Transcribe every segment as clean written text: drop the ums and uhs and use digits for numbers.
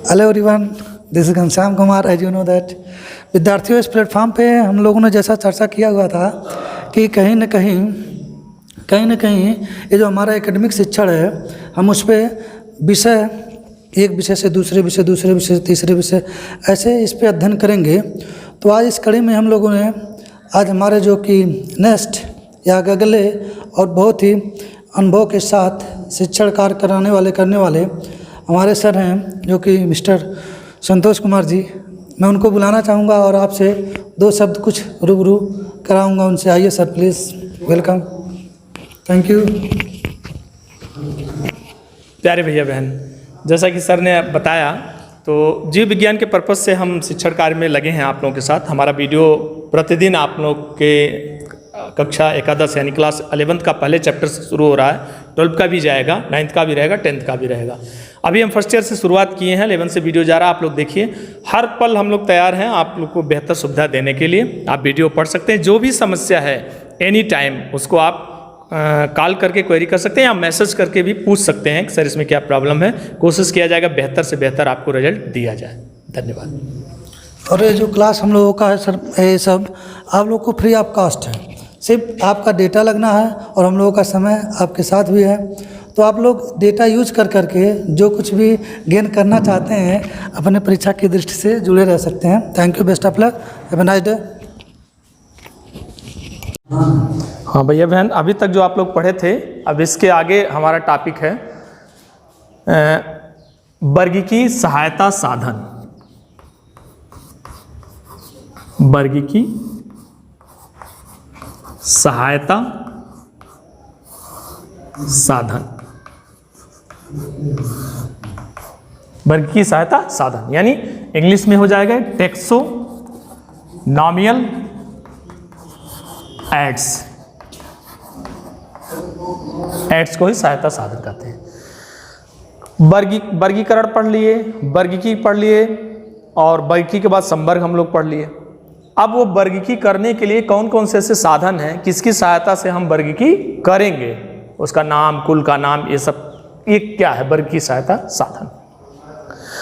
Hello everyone, this is Ghanshyam Kumar. As you know that विद्यार्थियों, इस platform पे हम लोगों ने जैसा चर्चा किया हुआ था कि कहीं न कहीं ये जो हमारा एकेडमिक शिक्षण है, हम उस पर विषय, एक विषय से दूसरे विषय, दूसरे विषय से तीसरे विषय, ऐसे इस पे अध्ययन करेंगे। तो आज इस कड़ी में हम लोगों ने आज हमारे जो कि नेक्स्ट या अगले और बहुत ही अनुभव के साथ शिक्षण कार्य करने वाले हमारे सर हैं, जो कि मिस्टर संतोष कुमार जी। मैं उनको बुलाना चाहूँगा और आपसे दो शब्द कुछ रूबरू कराऊँगा उनसे। आइए sir, please, welcome. Thank you. प्यारे भैया बहन, जैसा कि सर ने बताया, तो जीव विज्ञान के पर्पज़ से हम शिक्षण कार्य में लगे हैं आप लोगों के साथ। हमारा वीडियो प्रतिदिन आप लोग के कक्षा एकादश यानी क्लास 11th का पहले चैप्टर से शुरू हो रहा है। 12th का भी जाएगा, 9th का भी रहेगा, 10th का भी रहेगा। अभी हम फर्स्ट ईयर से शुरुआत किए हैं, 11 से वीडियो जा रहा है। आप लोग देखिए, हर पल हम लोग तैयार हैं आप लोग को बेहतर सुविधा देने के लिए। आप वीडियो पढ़ सकते हैं, जो भी समस्या है एनी टाइम उसको आप कॉल करके क्वेरी कर सकते हैं या मैसेज करके भी पूछ सकते हैं कि सर इसमें क्या प्रॉब्लम है। कोशिश किया जाएगा बेहतर से बेहतर आपको रिजल्ट दिया जाए। धन्यवाद। और ये जो क्लास हम लोगों का है सर, ये सब आप लोग को फ्री ऑफ कॉस्ट है। सिर्फ आपका डेटा लगना है और हम लोगों का समय आपके साथ भी है। तो आप लोग डेटा यूज करके जो कुछ भी गेन करना चाहते हैं अपने परीक्षा की दृष्टि से जुड़े रह सकते हैं। Thank you, best of luck, have a nice day. हाँ भैया बहन, अभी तक जो आप लोग पढ़े थे, अब इसके आगे हमारा टॉपिक है वर्गीकी सहायता साधन। वर्गीकी सहायता साधन। वर्गीकी सहायता साधन यानी इंग्लिश में हो जाएगा टेक्सोनॉमियल एड्स। एड्स को ही सहायता साधन कहते हैं। वर्गीकरण पढ़ लिए, वर्गीकी पढ़ लिए और वर्गीकी के बाद संवर्ग हम लोग पढ़ लिए। अब वो वर्गीकी करने के लिए कौन कौन से ऐसे साधन हैं, किसकी सहायता से हम वर्गीकी करेंगे, उसका नाम, कुल का नाम, ये सब ये क्या है वर्गीकी सहायता साधन।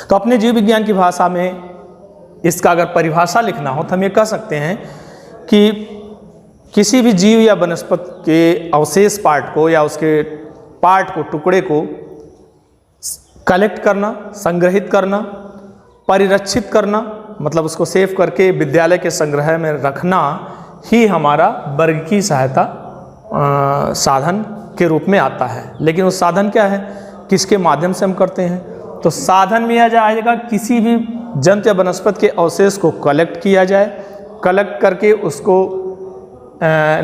तो अपने जीव विज्ञान की भाषा में इसका अगर परिभाषा लिखना हो तो हम ये कह सकते हैं कि किसी भी जीव या वनस्पति के अवशेष पार्ट को या उसके पार्ट को, टुकड़े को कलेक्ट करना, संग्रहित करना, परिरक्षित करना, मतलब उसको सेव करके विद्यालय के संग्रह में रखना ही हमारा वर्गीकी सहायता साधन के रूप में आता है। लेकिन वो साधन क्या है, किसके माध्यम से हम करते हैं? तो साधन में आ जाएगा किसी भी जंतु या वनस्पति के अवशेष को कलेक्ट किया जाए, कलेक्ट करके उसको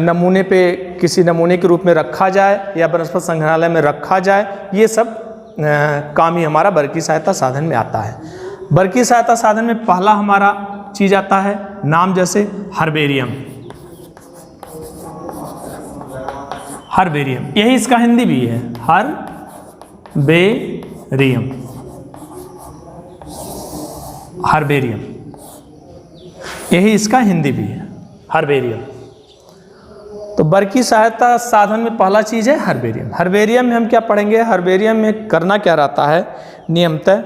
नमूने पे, किसी नमूने के रूप में रखा जाए या वनस्पति संग्रहालय में रखा जाए। ये सब काम ही हमारा वर्गीकी सहायता साधन में आता है। वर्गीकी सहायता साधन में पहला हमारा चीज आता है नाम, जैसे हर्बेरियम। हर्बेरियम, यही इसका हिंदी भी है, हर्बेरियम। हर्बेरियम यही इसका हिंदी भी है, हर्बेरियम। तो वर्गीकी सहायता साधन में पहला चीज है हर्बेरियम। हर्बेरियम में हम क्या पढ़ेंगे? हर्बेरियम में करना क्या रहता है नियमतः?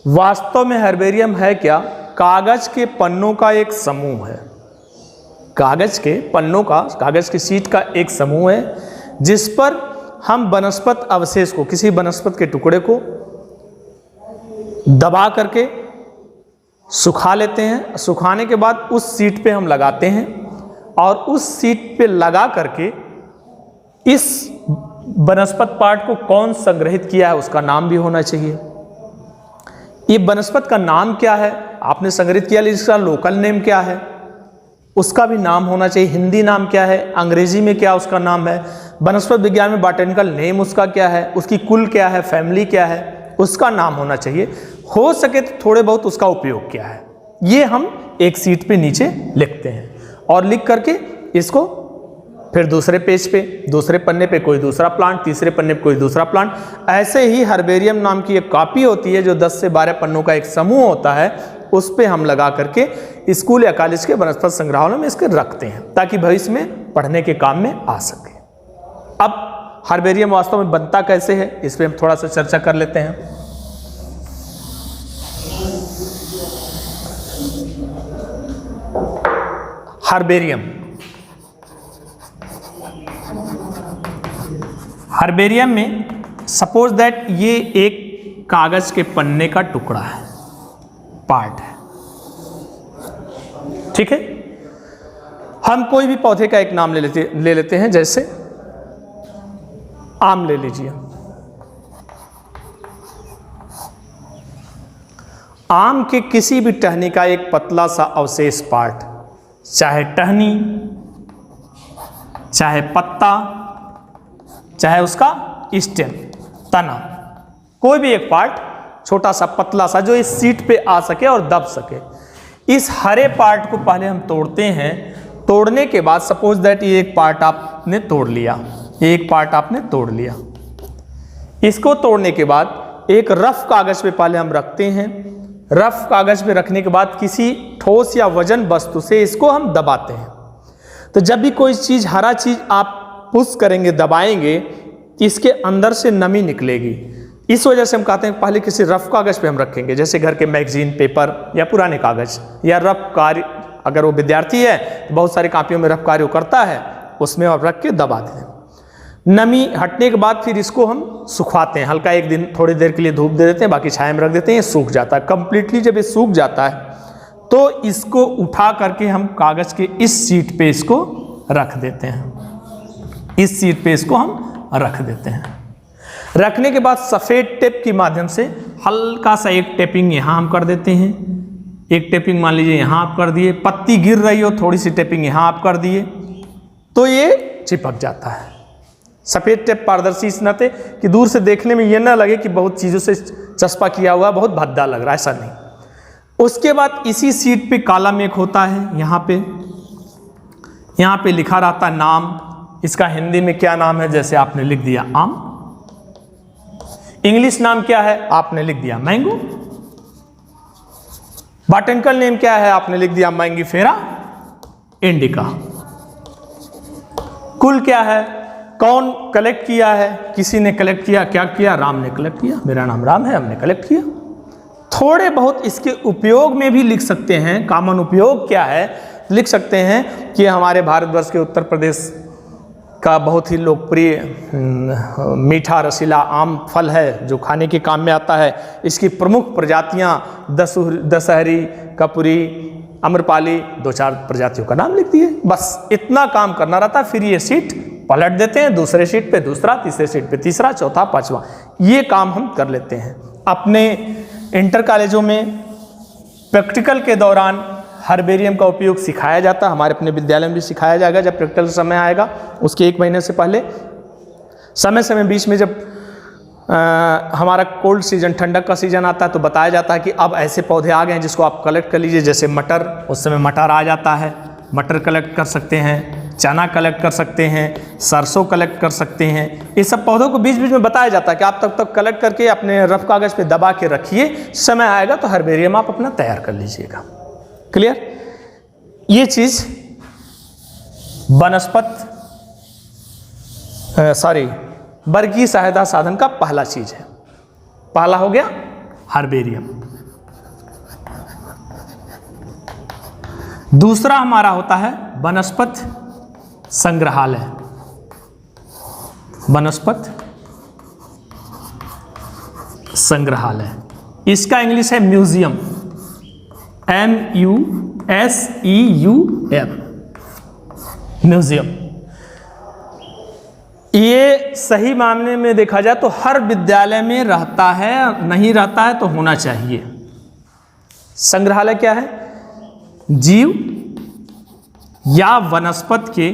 वास्तव में हर्बेरियम है क्या? कागज के पन्नों का एक समूह है। कागज के पन्नों का, कागज की शीट का एक समूह है जिस पर हम वनस्पति अवशेष को, किसी वनस्पति के टुकड़े को दबा करके सुखा लेते हैं। सुखाने के बाद उस शीट पे हम लगाते हैं और उस शीट पे लगा करके इस वनस्पति पार्ट को कौन संग्रहित किया है उसका नाम भी होना चाहिए। ये वनस्पति का नाम क्या है आपने संग्रहित किया, लेकिन इसका लोकल नेम क्या है उसका भी नाम होना चाहिए। हिंदी नाम क्या है, अंग्रेजी में क्या उसका नाम है, वनस्पति विज्ञान में बॉटैनिकल नेम उसका क्या है, उसकी कुल क्या है, फैमिली क्या है, उसका नाम होना चाहिए। हो सके तो थोड़े बहुत उसका उपयोग क्या है, ये हम एक शीट पे नीचे लिखते हैं और लिख करके इसको फिर दूसरे पेज पे, दूसरे पन्ने पे कोई दूसरा प्लांट, तीसरे पन्ने पे कोई दूसरा प्लांट, ऐसे ही हर्बेरियम नाम की एक कॉपी होती है जो 10 से 12 पन्नों का एक समूह होता है, उस पे हम लगा करके स्कूल या कॉलेज के वनस्पति संग्रहालयों में इसके रखते हैं ताकि भविष्य में पढ़ने के काम में आ सके। अब हर्बेरियम वास्तव में बनता कैसे है, इस पर हम थोड़ा सा चर्चा कर लेते हैं। हर्बेरियम। हर्बेरियम में सपोज दैट ये एक कागज के पन्ने का टुकड़ा है, पार्ट है, ठीक है। हम कोई भी पौधे का एक नाम ले लेते हैं, जैसे आम ले लीजिए। आम के किसी भी टहनी का एक पतला सा अवशेष पार्ट, चाहे टहनी, चाहे पत्ता, चाहे उसका स्टेम, तना, कोई भी एक पार्ट छोटा सा पतला सा जो इस शीट पे आ सके और दब सके, इस हरे पार्ट को पहले हम तोड़ते हैं। तोड़ने के बाद सपोज दैट ये एक पार्ट आपने तोड़ लिया, एक पार्ट आपने तोड़ लिया। इसको तोड़ने के बाद एक रफ कागज पे पहले हम रखते हैं। रफ कागज पे रखने के बाद किसी ठोस या वजन वस्तु से इसको हम दबाते हैं। तो जब भी कोई चीज़, हरा चीज़ आप पुश करेंगे, दबाएंगे, इसके अंदर से नमी निकलेगी। इस वजह से हम कहते हैं पहले किसी रफ कागज पे हम रखेंगे, जैसे घर के मैगजीन, पेपर या पुराने कागज, या रफ कार्य, अगर वो विद्यार्थी है तो बहुत सारे कापियों में रफ कार्य करता है, उसमें आप रख के दबा दें। नमी हटने के बाद फिर इसको हम सुखाते हैं, हल्का एक दिन थोड़ी देर के लिए धूप दे देते हैं, बाकी छाया में रख देते हैं, ये सूख जाता है कंप्लीटली। जब ये सूख जाता है तो इसको उठा करके हम कागज के इस शीट पे इसको रख देते हैं, इस शीट पे इसको हम रख देते हैं। रखने के बाद सफ़ेद टेप के माध्यम से हल्का सा एक टेपिंग यहाँ हम कर देते हैं, एक टेपिंग मान लीजिए यहाँ आप कर दिए, पत्ती गिर रही हो थोड़ी सी टेपिंग यहाँ आप कर दिए, तो ये चिपक जाता है। सफ़ेद टेप पारदर्शी इस नाते कि दूर से देखने में ये ना लगे कि बहुत चीज़ों से चस्पा किया हुआ, बहुत भद्दा लग रहा है, ऐसा नहीं। उसके बाद इसी सीट पे काला मेक होता है, यहाँ पे लिखा रहता है नाम, इसका हिंदी में क्या नाम है, जैसे आपने लिख दिया आम। इंग्लिश नाम क्या है, आपने लिख दिया मैंगो। बॉटनिकल नेम क्या है, आपने लिख दिया मैंगीफेरा इंडिका। कुल क्या है, कौन कलेक्ट किया है, किसी ने कलेक्ट किया, क्या किया, राम ने कलेक्ट किया, मेरा नाम राम है, हमने कलेक्ट किया। थोड़े बहुत इसके उपयोग में भी लिख सकते हैं, कॉमन उपयोग क्या है, लिख सकते हैं कि हमारे भारतवर्ष के उत्तर प्रदेश का बहुत ही लोकप्रिय मीठा रसीला आम फल है जो खाने के काम में आता है। इसकी प्रमुख प्रजातियां दशहरी, कपूरी, अम्रपाली, 2-4 प्रजातियों का नाम लिख दिए। बस इतना काम करना रहता है। फिर ये सीट पलट देते हैं, दूसरे सीट पे दूसरा, तीसरे सीट पे तीसरा, चौथा, पांचवा, ये काम हम कर लेते हैं। अपने इंटर कॉलेजों में प्रैक्टिकल के दौरान हर्बेरियम का उपयोग सिखाया जाता है, हमारे अपने विद्यालय में भी सिखाया जाएगा जब प्रैक्टिकल समय आएगा, उसके 1 महीने से पहले। समय बीच में जब हमारा कोल्ड सीजन, ठंडक का सीजन आता है तो बताया जाता है कि अब ऐसे पौधे आ गए हैं जिसको आप कलेक्ट कर लीजिए, जैसे मटर, उस समय मटर आ जाता है, मटर कलेक्ट कर सकते हैं, चना कलेक्ट कर सकते हैं, सरसों कलेक्ट कर सकते हैं। ये सब पौधों को बीच बीच में बताया जाता है कि आप तब तक कलेक्ट करके अपने रफ कागज़ पे दबा के रखिए, समय आएगा तो हर्बेरियम आप अपना तैयार कर लीजिएगा। क्लियर? ये चीज़ वर्गीय सहायता साधन का पहला चीज़ है। पहला हो गया हर्बेरियम। दूसरा हमारा होता है वनस्पति संग्रहालय। वनस्पति संग्रहालय, इसका इंग्लिश है म्यूजियम, MUSEUM, म्यूजियम। ये सही मामले में देखा जाए तो हर विद्यालय में रहता है, नहीं रहता है तो होना चाहिए। संग्रहालय क्या है? जीव या वनस्पति के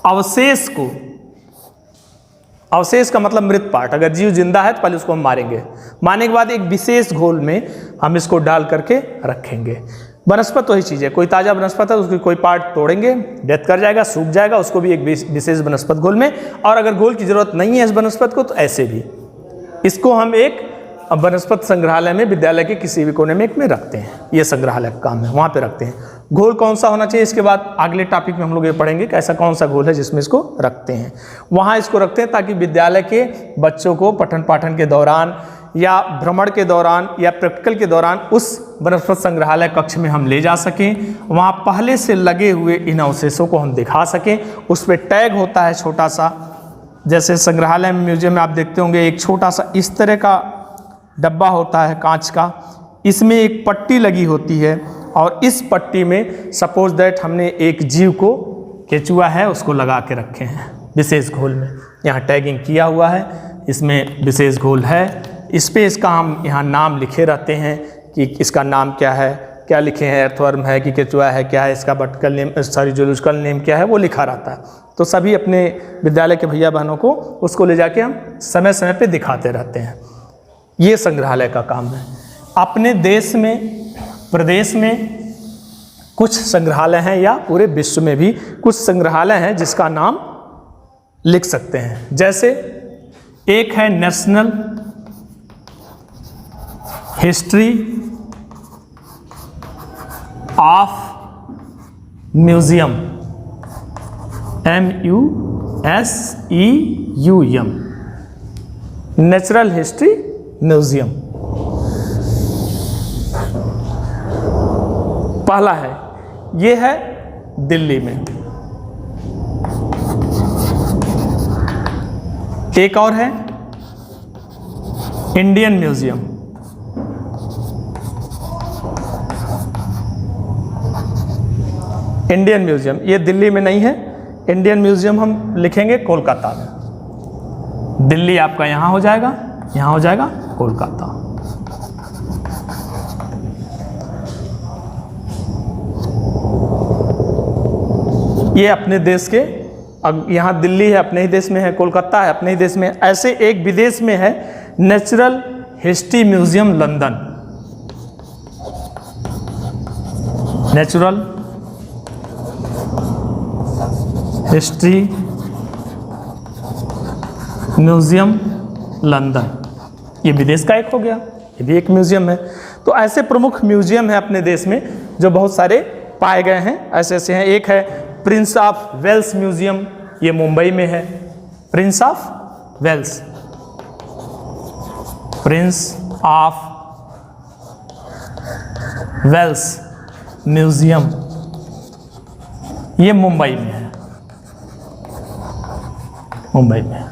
अवशेष को, अवशेष का मतलब मृत पार्ट, अगर जीव जिंदा है तो पहले उसको हम मारेंगे, मारने के बाद एक विशेष घोल में हम इसको डाल करके रखेंगे। वनस्पति वही चीज़ है, कोई ताज़ा वनस्पति है उसकी कोई पार्ट तोड़ेंगे, डेथ कर जाएगा, सूख जाएगा, उसको भी एक विशेष वनस्पति घोल में, और अगर घोल की जरूरत नहीं है इस वनस्पति को तो ऐसे भी इसको हम एक वनस्पति संग्रहालय में विद्यालय के किसी भी कोने में एक में रखते हैं। ये संग्रहालय का काम है, वहाँ पे रखते हैं। घोल कौन सा होना चाहिए, इसके बाद अगले टॉपिक में हम लोग ये पढ़ेंगे कि ऐसा कौन सा घोल है जिसमें इसको रखते हैं। वहाँ इसको रखते हैं ताकि विद्यालय के बच्चों को पठन पाठन के दौरान या भ्रमण के दौरान या प्रैक्टिकल के दौरान उस वनस्पति संग्रहालय कक्ष में हम ले जा सकें, वहाँ पहले से लगे हुए इन अवशेषों को हम दिखा सकें। उस पर टैग होता है छोटा सा, जैसे संग्रहालय में म्यूजियम में आप देखते होंगे एक छोटा सा इस तरह का डब्बा होता है कांच का, इसमें एक पट्टी लगी होती है और इस पट्टी में सपोज दैट हमने एक जीव को, केचुआ है, उसको लगा के रखे हैं विशेष घोल में। यहाँ टैगिंग किया हुआ है, इसमें विशेष घोल है, इस पे इसका हम यहाँ नाम लिखे रहते हैं कि इसका नाम क्या है, क्या लिखे हैं, अर्थवर्म है कि केचुआ है, क्या है इसका vertical name, sorry zoological name क्या है, वो लिखा रहता है। तो सभी अपने विद्यालय के भैया बहनों को उसको ले जाके हम समय समय पे दिखाते रहते हैं। ये संग्रहालय का काम है। अपने देश में, प्रदेश में कुछ संग्रहालय हैं या पूरे विश्व में भी कुछ संग्रहालय हैं जिसका नाम लिख सकते हैं। जैसे एक है national history of museum, MUSEUM, natural history museum पहला है। ये है दिल्ली में। एक और है इंडियन म्यूजियम, इंडियन म्यूजियम ये दिल्ली में नहीं है। इंडियन म्यूजियम हम लिखेंगे कोलकाता में। दिल्ली आपका यहाँ हो जाएगा, यहाँ हो जाएगा कोलकाता। ये अपने देश के, अब यहाँ दिल्ली है अपने ही देश में है, कोलकाता है अपने ही देश में है। ऐसे एक विदेश में है natural history museum London, natural history museum London, ये विदेश का एक हो गया, ये भी एक म्यूजियम है। तो ऐसे प्रमुख म्यूजियम है अपने देश में जो बहुत सारे पाए गए हैं, ऐसे ऐसे हैं। एक है प्रिंस ऑफ वेल्स म्यूजियम, ये मुंबई में है। Prince of Wales, Prince of Wales museum, ये मुंबई में है, मुंबई में।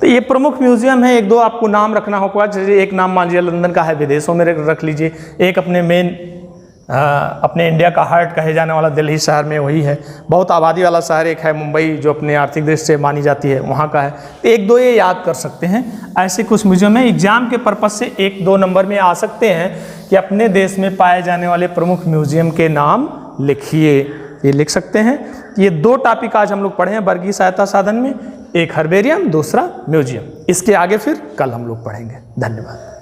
तो ये प्रमुख म्यूजियम है। एक दो आपको नाम रखना होगा, जैसे एक नाम मान लीजिए लंदन का है, विदेशों में रख लीजिए। एक अपने मेन अपने इंडिया का हार्ट कहे जाने वाला दिल्ली शहर में वही है। बहुत आबादी वाला शहर एक है मुंबई, जो अपने आर्थिक दृष्टि से मानी जाती है, वहाँ का है। तो एक दो ये याद कर सकते हैं। ऐसे कुछ म्यूजियम है, एग्जाम के पर्पज से एक दो नंबर में आ सकते हैं कि अपने देश में पाए जाने वाले प्रमुख म्यूजियम के नाम लिखिए, ये लिख सकते हैं। ये दो टॉपिक आज हम लोग पढ़े हैं वर्गीय सहायता साधन में, एक हर्बेरियम, दूसरा म्यूजियम। इसके आगे फिर कल हम लोग पढ़ेंगे। धन्यवाद।